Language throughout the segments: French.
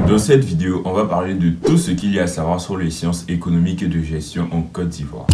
Dans cette vidéo, on va parler de tout ce qu'il y a à savoir sur les sciences économiques et de gestion en Côte d'Ivoire.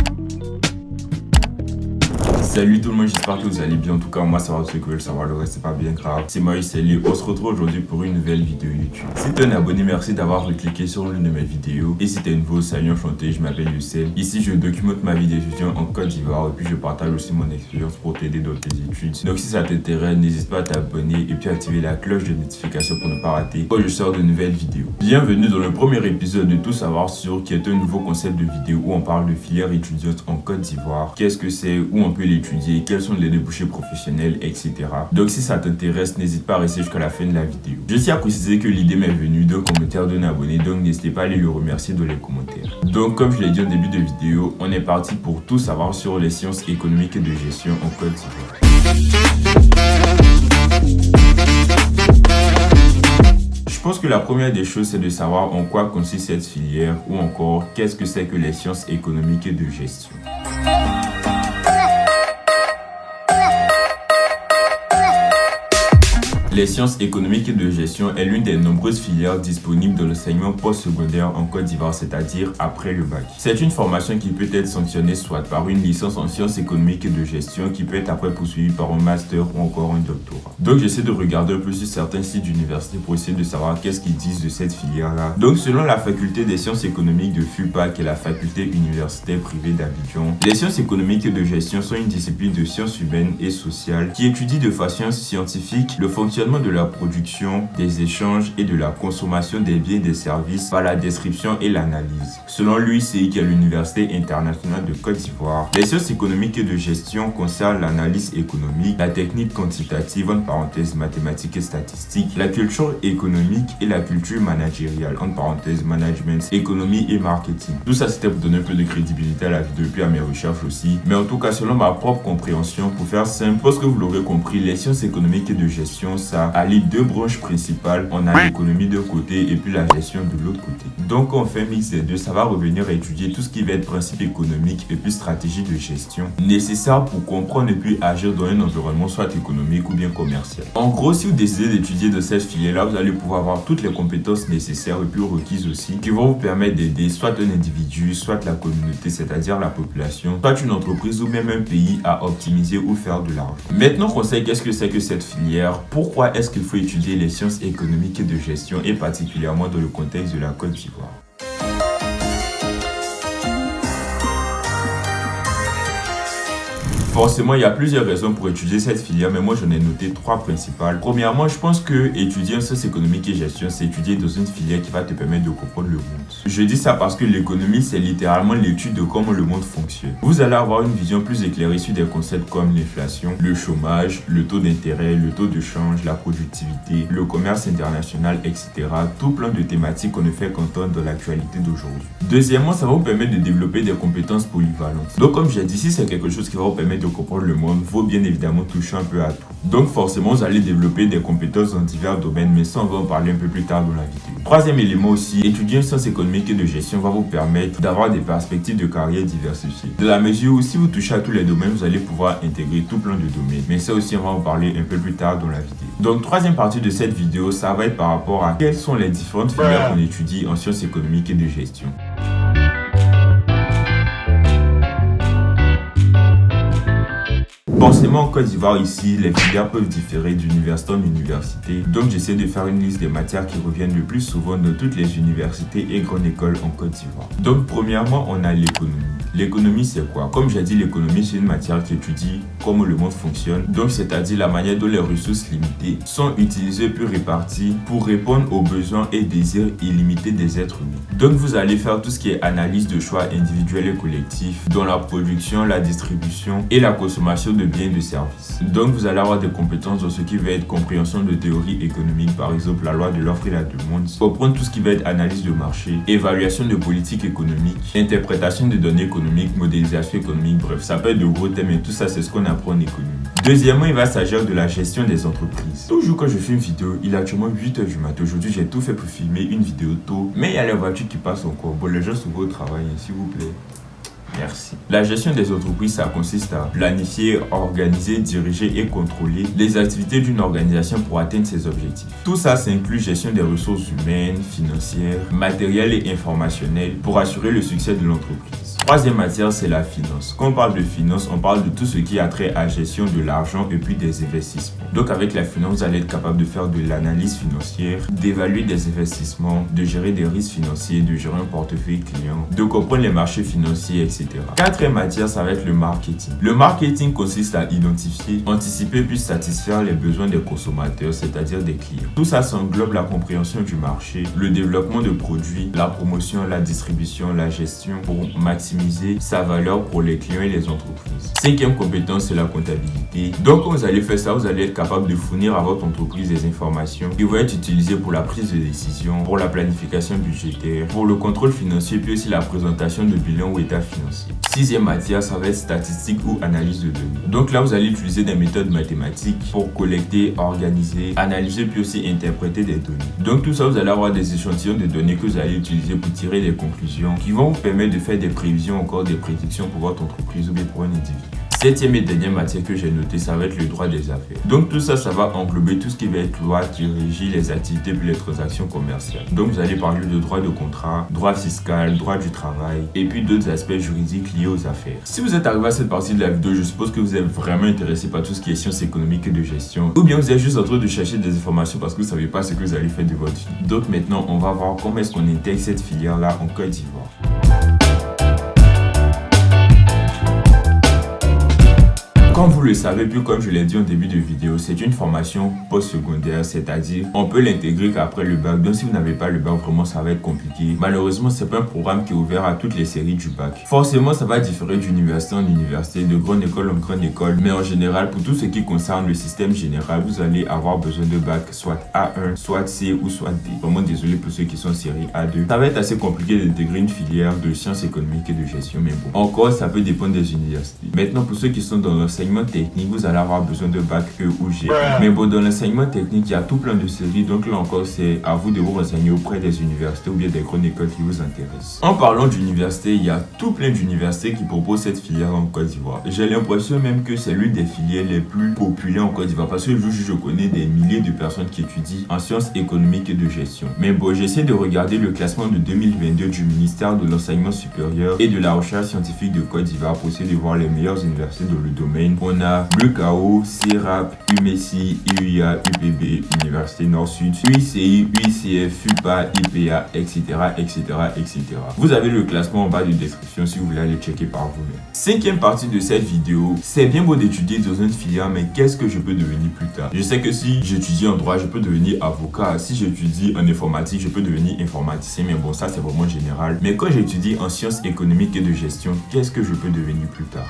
Salut tout le monde, j'espère que vous allez bien. En tout cas, moi ça va, ceux qui veulent savoir le reste, c'est pas bien grave. C'est Maurice Eli. On se retrouve aujourd'hui pour une nouvelle vidéo YouTube. Si t'es un abonné, merci d'avoir recliqué sur l'une de mes vidéos. Et si t'es nouveau, salut, enchanté, je m'appelle Youssel. Ici, je documente ma vie d'étudiant en Côte d'Ivoire et puis je partage aussi mon expérience pour t'aider dans tes études. Donc si ça t'intéresse, n'hésite pas à t'abonner et puis à activer la cloche de notification pour ne pas rater quand je sors de nouvelles vidéos. Bienvenue dans le premier épisode de Tout savoir sur, qui est un nouveau concept de vidéo où on parle de filière étudiante en Côte d'Ivoire. Qu'est-ce que c'est, où on peut l'étudier, quels sont les débouchés professionnels, etc. Donc si ça t'intéresse, n'hésite pas à rester jusqu'à la fin de la vidéo. Je tiens à préciser que l'idée m'est venue d'un commentaire d'un abonné, donc n'hésitez pas à aller le remercier dans les commentaires. Donc comme je l'ai dit au début de vidéo, on est parti pour tout savoir sur les sciences économiques et de gestion en Côte d'Ivoire. Je pense que la première des choses, c'est de savoir en quoi consiste cette filière ou encore qu'est-ce que c'est que les sciences économiques et de gestion. Les sciences économiques et de gestion est l'une des nombreuses filières disponibles dans l'enseignement postsecondaire en Côte d'Ivoire, c'est-à-dire après le bac. C'est une formation qui peut être sanctionnée soit par une licence en sciences économiques et de gestion qui peut être après poursuivie par un master ou encore un doctorat. Donc j'essaie de regarder un peu sur certains sites d'université pour essayer de savoir qu'est-ce qu'ils disent de cette filière-là. Donc selon la faculté des sciences économiques de FUPA, qui est la faculté universitaire privée d'Abidjan, les sciences économiques et de gestion sont une discipline de sciences humaines et sociales qui étudie de façon scientifique le fonctionnement de la production, des échanges et de la consommation des biens et des services par la description et l'analyse. Selon l'UICI, qui est l'Université internationale de Côte d'Ivoire, les sciences économiques et de gestion concernent l'analyse économique, la technique quantitative, entre parenthèses mathématiques et statistiques, la culture économique et la culture managériale, entre parenthèses management, économie et marketing. Tout ça c'était pour donner un peu de crédibilité à la vidéo et puis à mes recherches aussi. Mais en tout cas, selon ma propre compréhension, pour faire simple, parce que vous l'aurez compris, les sciences économiques et de gestion, ça allie deux branches principales. On a l'économie d'un côté et puis la gestion de l'autre côté. Donc quand on fait un mix des deux, ça va revenir à étudier tout ce qui va être principe économique et puis stratégie de gestion nécessaire pour comprendre et puis agir dans un environnement soit économique ou bien commercial. En gros, si vous décidez d'étudier de cette filière-là, vous allez pouvoir avoir toutes les compétences nécessaires et puis requises aussi qui vont vous permettre d'aider soit un individu, soit la communauté, c'est-à-dire la population, soit une entreprise ou même un pays à optimiser ou faire de l'argent. Maintenant qu'on sait qu'est-ce que c'est que cette filière, pourquoi est-ce qu'il faut étudier les sciences économiques et de gestion et particulièrement dans le contexte de la Côte d'Ivoire? Forcément, il y a plusieurs raisons pour étudier cette filière, mais moi j'en ai noté trois principales. Premièrement, je pense que étudier en sciences économiques et gestion, c'est étudier dans une filière qui va te permettre de comprendre le monde. Je dis ça parce que l'économie, c'est littéralement l'étude de comment le monde fonctionne. Vous allez avoir une vision plus éclairée sur des concepts comme l'inflation, le chômage, le taux d'intérêt, le taux de change, la productivité, le commerce international, etc. Tout plein de thématiques qu'on ne fait qu'entendre dans l'actualité d'aujourd'hui. Deuxièmement, ça va vous permettre de développer des compétences polyvalentes. Donc comme j'ai dit, si c'est quelque chose qui va vous permettre de comprendre le monde, faut bien évidemment toucher un peu à tout. Donc forcément, vous allez développer des compétences dans divers domaines, mais ça on va en parler un peu plus tard dans la vidéo. Troisième élément aussi, étudier une science économique et de gestion va vous permettre d'avoir des perspectives de carrière diversifiées. De la mesure où si vous touchez à tous les domaines, vous allez pouvoir intégrer tout plein de domaines. Mais ça aussi, on va en parler un peu plus tard dans la vidéo. Donc troisième partie de cette vidéo, ça va être par rapport à quelles sont les différentes filières qu'on étudie en sciences économiques et de gestion. Forcément, en Côte d'Ivoire, ici, les filières peuvent différer d'université en université. Donc, j'essaie de faire une liste des matières qui reviennent le plus souvent dans toutes les universités et grandes écoles en Côte d'Ivoire. Donc, premièrement, on a l'économie. L'économie, c'est quoi? Comme j'ai dit, l'économie, c'est une matière qui étudie comment le monde fonctionne. Donc, c'est-à-dire la manière dont les ressources limitées sont utilisées puis réparties pour répondre aux besoins et désirs illimités des êtres humains. Donc, vous allez faire tout ce qui est analyse de choix individuels et collectifs dans la production, la distribution et la consommation de biens et de services. Donc, vous allez avoir des compétences dans ce qui va être compréhension de théorie économique, par exemple la loi de l'offre et la demande, comprendre tout ce qui va être analyse de marché, évaluation de politique économique, interprétation de données économiques, modélisation économique, bref, ça peut être de gros thèmes et tout ça, c'est ce qu'on apprend en économie. Deuxièmement, il va s'agir de la gestion des entreprises. Toujours quand je fais une vidéo, il est actuellement 8h du matin. Aujourd'hui, j'ai tout fait pour filmer une vidéo tôt, mais il y a les voitures qui passent encore. Bon, les gens sont au travail, s'il vous plaît. Merci. La gestion des entreprises, ça consiste à planifier, organiser, diriger et contrôler les activités d'une organisation pour atteindre ses objectifs. Tout ça, ça inclut gestion des ressources humaines, financières, matérielles et informationnelles pour assurer le succès de l'entreprise. Troisième matière, c'est la finance. Quand on parle de finance, on parle de tout ce qui a trait à la gestion de l'argent et puis des investissements. Donc avec la finance, vous allez être capable de faire de l'analyse financière, d'évaluer des investissements, de gérer des risques financiers, de gérer un portefeuille client, de comprendre les marchés financiers, etc. Quatrième matière, ça va être le marketing. Le marketing consiste à identifier, anticiper puis satisfaire les besoins des consommateurs, c'est-à-dire des clients. Tout ça englobe la compréhension du marché, le développement de produits, la promotion, la distribution, la gestion pour maximiser sa valeur pour les clients et les entreprises. Cinquième compétence, c'est la comptabilité. Donc, quand vous allez faire ça, vous allez être capable de fournir à votre entreprise des informations qui vont être utilisées pour la prise de décision, pour la planification budgétaire, pour le contrôle financier, puis aussi la présentation de bilan ou état financier. Sixième matière, ça va être statistique ou analyse de données. Donc là, vous allez utiliser des méthodes mathématiques pour collecter, organiser, analyser, puis aussi interpréter des données. Donc tout ça, vous allez avoir des échantillons de données que vous allez utiliser pour tirer des conclusions qui vont vous permettre de faire des prévisions, encore des prédictions pour votre entreprise ou bien pour un individu. Septième et dernière matière que j'ai notée, ça va être le droit des affaires. Donc tout ça, ça va englober tout ce qui va être loi qui régit les activités puis les transactions commerciales. Donc vous allez parler de droit de contrat, droit fiscal, droit du travail et puis d'autres aspects juridiques liés aux affaires. Si vous êtes arrivé à cette partie de la vidéo, je suppose que vous êtes vraiment intéressé par tout ce qui est sciences économiques et de gestion. Ou bien vous êtes juste en train de chercher des informations parce que vous ne savez pas ce que vous allez faire de votre vie. Donc maintenant, on va voir comment est-ce qu'on intègre cette filière-là en Côte d'Ivoire. Comme vous le savez, puis comme je l'ai dit en début de vidéo, c'est une formation post-secondaire, c'est-à-dire on peut l'intégrer qu'après le bac. Donc si vous n'avez pas le bac, vraiment ça va être compliqué. Malheureusement, c'est pas un programme qui est ouvert à toutes les séries du bac. Forcément, ça va différer d'université en université, de grande école en grande école. Mais en général, pour tout ce qui concerne le système général, vous allez avoir besoin de bac soit A1, soit C ou soit D. Vraiment désolé pour ceux qui sont série A2. Ça va être assez compliqué d'intégrer une filière de sciences économiques et de gestion, mais bon. Encore, ça peut dépendre des universités. Maintenant, pour ceux qui sont dans l'enseignement technique, vous allez avoir besoin de bac E ou G. Mais bon, dans l'enseignement technique, il y a tout plein de séries. Donc là encore, c'est à vous de vous renseigner auprès des universités ou bien des grandes écoles qui vous intéressent. En parlant d'université, il y a tout plein d'universités qui proposent cette filière en Côte d'Ivoire. J'ai l'impression même que c'est l'une des filières les plus populaires en Côte d'Ivoire parce que je connais des milliers de personnes qui étudient en sciences économiques et de gestion. Mais bon, j'essaie de regarder le classement de 2022 du ministère de l'enseignement supérieur et de la recherche scientifique de Côte d'Ivoire pour essayer de voir les meilleures universités dans le domaine. On a BKO, CIRAP, UMESI, IUIA, UPB, Université Nord-Sud, UICI, UICF, FUPA, IPA, etc., etc., etc. Vous avez le classement en bas de description si vous voulez aller checker par vous-même. Cinquième partie de cette vidéo, c'est bien beau d'étudier dans une filière, mais qu'est-ce que je peux devenir plus tard? Je sais que si j'étudie en droit, je peux devenir avocat. Si j'étudie en informatique, je peux devenir informaticien, mais bon, ça c'est vraiment général. Mais quand j'étudie en sciences économiques et de gestion, qu'est-ce que je peux devenir plus tard?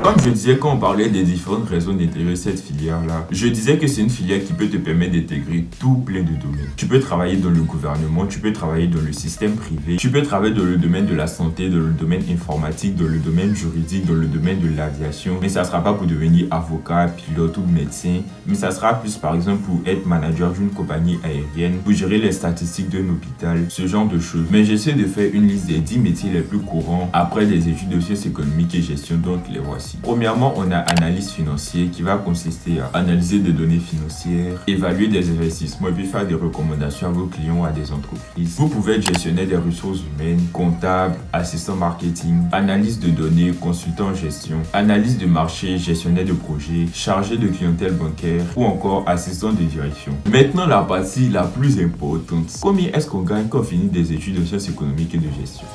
Comme je disais quand on parlait des différentes raisons d'intégrer cette filière-là, je disais que c'est une filière qui peut te permettre d'intégrer tout plein de domaines. Tu peux travailler dans le gouvernement, tu peux travailler dans le système privé, tu peux travailler dans le domaine de la santé, dans le domaine informatique, dans le domaine juridique, dans le domaine de l'aviation. Mais ça ne sera pas pour devenir avocat, pilote ou médecin, mais ça sera plus par exemple pour être manager d'une compagnie aérienne, pour gérer les statistiques d'un hôpital, ce genre de choses. Mais j'essaie de faire une liste des 10 métiers les plus courants après des études de sciences économiques et gestion, donc les voici. Premièrement, on a analyse financière qui va consister à analyser des données financières, évaluer des investissements et puis faire des recommandations à vos clients ou à des entreprises. Vous pouvez être gestionnaire des ressources humaines, comptable, assistant marketing, analyse de données, consultant en gestion, analyse de marché, gestionnaire de projet, chargé de clientèle bancaire ou encore assistant de direction. Maintenant, la partie la plus importante. Combien est-ce qu'on gagne quand on finit des études de sciences économiques et de gestion?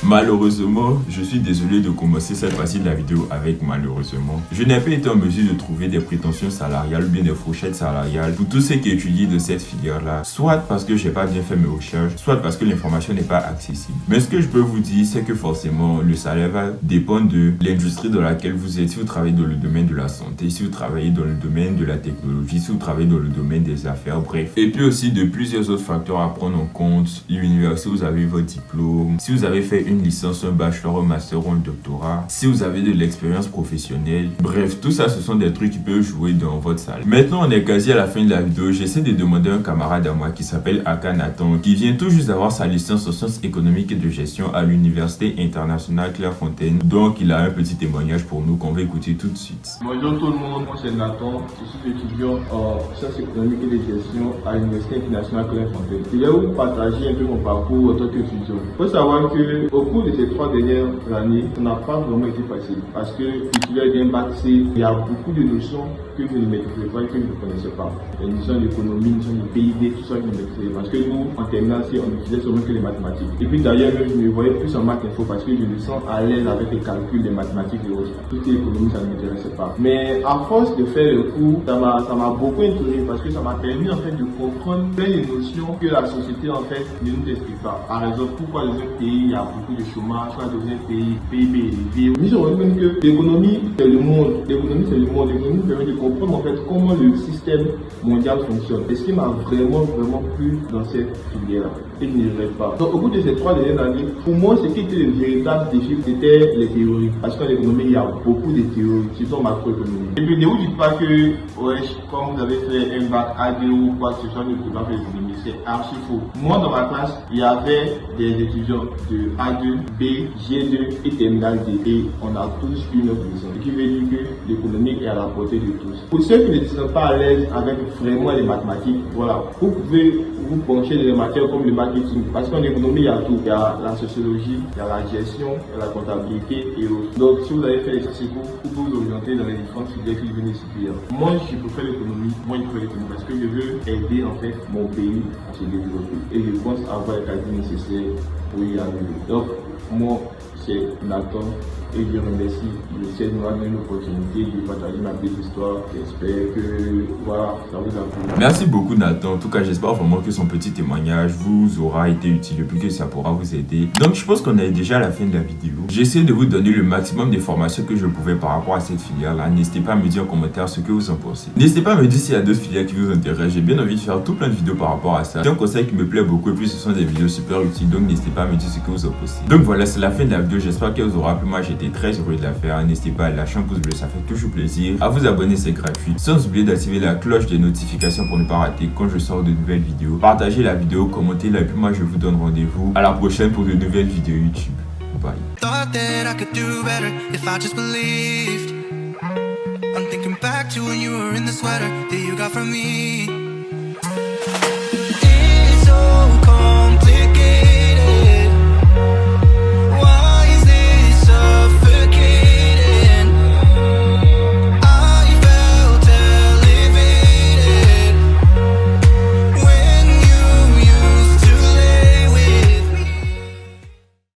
Malheureusement, je suis désolé de commencer cette partie de la vidéo avec malheureusement. Je n'ai pas été en mesure de trouver des prétentions salariales ou bien des fourchettes salariales pour tous ceux qui étudient de cette filière-là. Soit parce que j'ai pas bien fait mes recherches, soit parce que l'information n'est pas accessible. Mais ce que je peux vous dire, c'est que forcément, le salaire va dépendre de l'industrie dans laquelle vous êtes. Si vous travaillez dans le domaine de la santé, si vous travaillez dans le domaine de la technologie, si vous travaillez dans le domaine des affaires, bref. Et puis aussi de plusieurs autres facteurs à prendre en compte. L'université, vous avez votre diplôme. Si vous avez fait une licence, un bachelor, un master ou un doctorat, si vous avez de l'expérience professionnelle. Bref, tout ça, ce sont des trucs qui peuvent jouer dans votre salle. Maintenant, on est quasi à la fin de la vidéo. J'essaie de demander à un camarade à moi qui s'appelle Aka Nathan, qui vient tout juste d'avoir sa licence en sciences économiques et de gestion à l'Université internationale Clairefontaine. Donc, il a un petit témoignage pour nous qu'on va écouter tout de suite. Bonjour tout le monde, moi c'est Nathan, je suis étudiant en sciences économiques et de gestion à l'Université internationale Clairefontaine. Je vais vous partager un peu mon parcours en tant qu'étudiant. Il faut savoir qu'au cours de ces 3 dernières années, ça n'a pas vraiment été facile parce que titulaire d'un bac C, il y a beaucoup de notions que je ne maîtrisais pas et que je ne connaissais pas. Les notions d'économie, les notions de PIB, tout ça je ne maîtrisais parce que nous, en terminale C, on utilisait seulement que les mathématiques. Et puis d'ailleurs, je me voyais plus en maths info parce que je me sens à l'aise avec les calculs, les mathématiques et autres. Tout ce qui est économie, ça ne m'intéressait pas. Mais à force de faire le cours, ça m'a beaucoup intrigué parce que ça m'a permis en fait de comprendre plein de notions que la société en fait ne nous explique pas. Par exemple, pourquoi dans un pays il y a beaucoup de chômage, pourquoi dans un pays PIB est élevé. Je me suis rendu compte que l'économie c'est le monde. L'économie c'est le monde. L'économie permet de comprendre en fait comment le système mondial fonctionne. Et ce qui m'a vraiment plu dans cette filière et je ne regrette pas. Donc au bout de ces 3 dernières années, pour moi ce qui était le véritable défi c'était les théories. Parce qu'en économie il y a beaucoup de théories, surtout en macroéconomie. Et puis ne vous dites pas que comme vous avez fait un bac A2 ou quoi que ce soit, ne pouvez pas faire l'économie. C'est archi faux. Moi dans ma classe, il y avait des étudiants de A2, B, G2 et terminale D. Et on a tous une autre licence. Ce qui veut dire que l'économie est à la portée de tous. Pour ceux qui ne sont pas à l'aise avec vraiment les mathématiques, voilà, vous pouvez vous pencher dans les matières comme le marketing. Parce qu'en économie, il y a tout. Il y a la sociologie, il y a la gestion, il y a la comptabilité et autres. Donc si vous avez fait les sciences éco, vous pouvez vous orienter dans les différentes filières qui viennent ici. Moi, je préfère l'économie. Parce que je veux aider en fait mon pays à se développer. Et je pense avoir les qualités nécessaires pour y arriver. Donc, moi, c'est Nathan et je remercie le ciel de nous donner l'opportunité de partager ma petite histoire. J'espère que voilà, ça vous a plu. Merci beaucoup Nathan. En tout cas, j'espère vraiment que son petit témoignage vous aura été utile et puis que ça pourra vous aider. Donc, je pense qu'on est déjà à la fin de la vidéo. J'essaie de vous donner le maximum d'informations que je pouvais par rapport à cette filière-là. N'hésitez pas à me dire en commentaire ce que vous en pensez. N'hésitez pas à me dire s'il y a d'autres filières qui vous intéressent. J'ai bien envie de faire tout plein de vidéos par rapport à ça. C'est un conseil qui me plaît beaucoup et puis ce sont des vidéos super utiles. Donc, n'hésitez pas à me dire ce que vous en pensez. Donc voilà, c'est la fin de la vidéo. J'espère qu'elle vous aura plu. Moi, j'étais très heureux de la faire. N'hésitez pas à lâcher un pouce bleu, ça fait toujours plaisir. À vous abonner, c'est gratuit. Sans oublier d'activer la cloche des notifications pour ne pas rater quand je sors de nouvelles vidéos. Partagez la vidéo, commentez-la et puis moi, je vous donne rendez-vous à la prochaine pour de nouvelles vidéos YouTube. Bye. Thought that I could do better if I just believed. I'm thinking back to when you were in the sweater that you got from me. It's so cold.